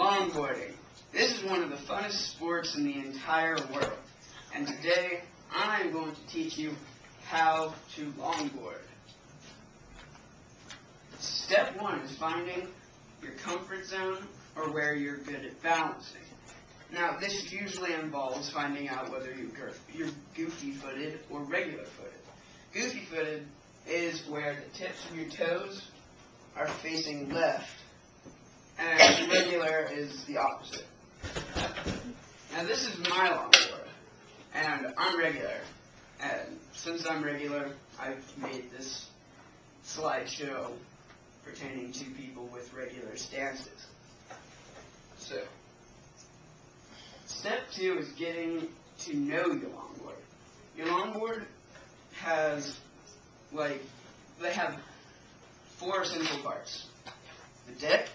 Longboarding. This is one of the funnest sports in the entire world. And today, I am going to teach you how to longboard. Step 1 is finding your comfort zone or where you're good at balancing. Now, this usually involves finding out whether you're goofy-footed or regular-footed. Goofy-footed is where the tips of your toes are facing left, and regular is the opposite. Now, this is my longboard, and I'm regular. And since I'm regular, I've made this slideshow pertaining to people with regular stances. So, step 2 is getting to know your longboard. Your longboard has, they have 4 essential parts: the deck,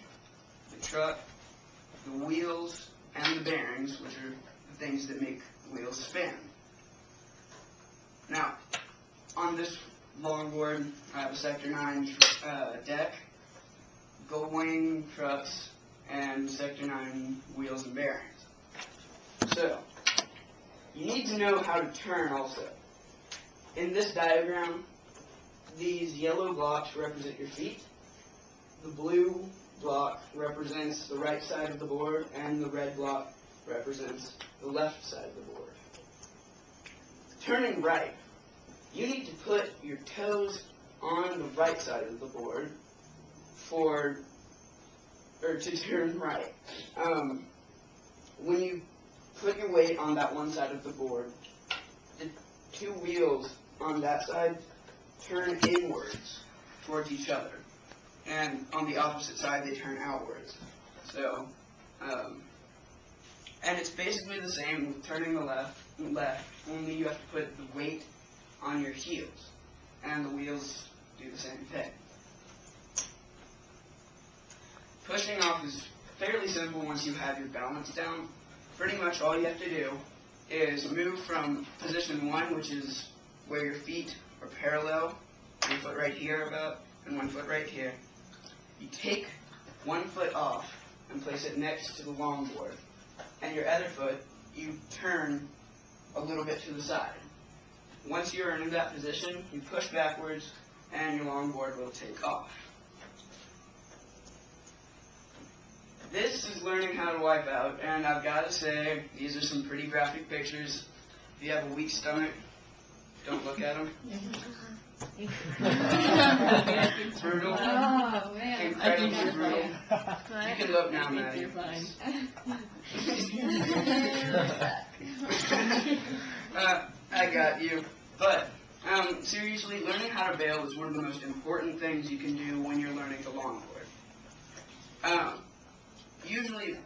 the truck, the wheels, and the bearings, which are the things that make the wheels spin. Now, on this longboard, I have a Sector 9 deck, gold wing trucks, and Sector 9 wheels and bearings. So, you need to know how to turn also. In this diagram, these yellow blocks represent your feet. The blue block represents the right side of the board, and the red block represents the left side of the board. Turning right, you need to put your toes on the right side of the board to turn right. When you put your weight on that one side of the board, the 2 wheels on that side turn inwards towards each other, and on the opposite side they turn outwards. So, and it's basically the same with turning the left, only you have to put the weight on your heels, and the wheels do the same thing. Pushing off is fairly simple once you have your balance down. Pretty much all you have to do is move from position 1, which is where your feet are parallel, 1 foot right here about, and 1 foot right here. You take 1 foot off and place it next to the longboard, and your other foot you turn a little bit to the side. Once you're in that position, you push backwards, and your longboard will take off. This is learning how to wipe out, and I've got to say, these are some pretty graphic pictures. If you have a weak stomach, don't look at them. It's brutal. Oh, man. Incredibly brutal. You can look now, Maddie. You're fine. I got you. But, seriously, learning how to bail is one of the most important things you can do when you're learning to longboard. Usually,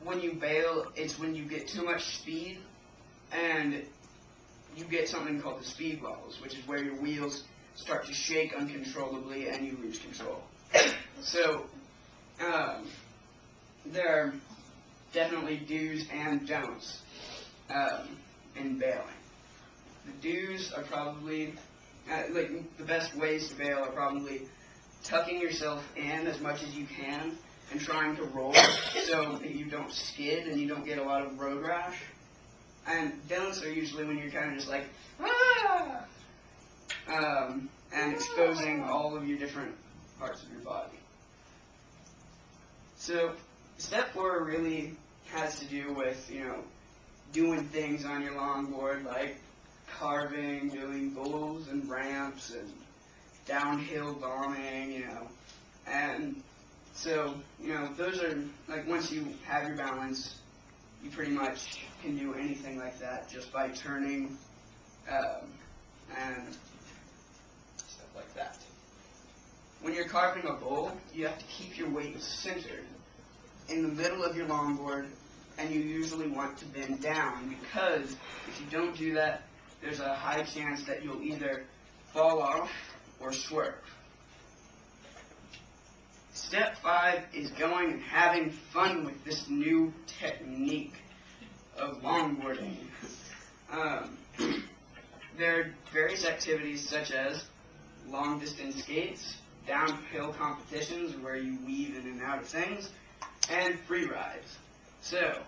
when you bail, it's when you get too much speed, and you get something called the speed wobbles, which is where your wheels start to shake uncontrollably and you lose control. So, there are definitely do's and don'ts in bailing. The do's are probably, the best ways to bail are probably tucking yourself in as much as you can and trying to roll so that you don't skid and you don't get a lot of road rash. And don'ts are usually when you're kind of just like, ah! And exposing all of your different parts of your body. So, step 4 really has to do with, doing things on your longboard, like carving, doing bowls and ramps, and downhill bombing, And so, those are, once you have your balance, you pretty much can do anything like that just by turning, and stuff like that. When you're carving a bowl, you have to keep your weight centered in the middle of your longboard, and you usually want to bend down, because if you don't do that, there's a high chance that you'll either fall off or swerve. Step 5 is going and having fun with this new technique of longboarding. There are various activities such as long-distance skates, downhill competitions where you weave in and out of things, and free rides. So,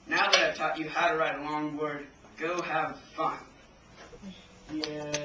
now that I've taught you how to ride a longboard, go have fun. Yeah.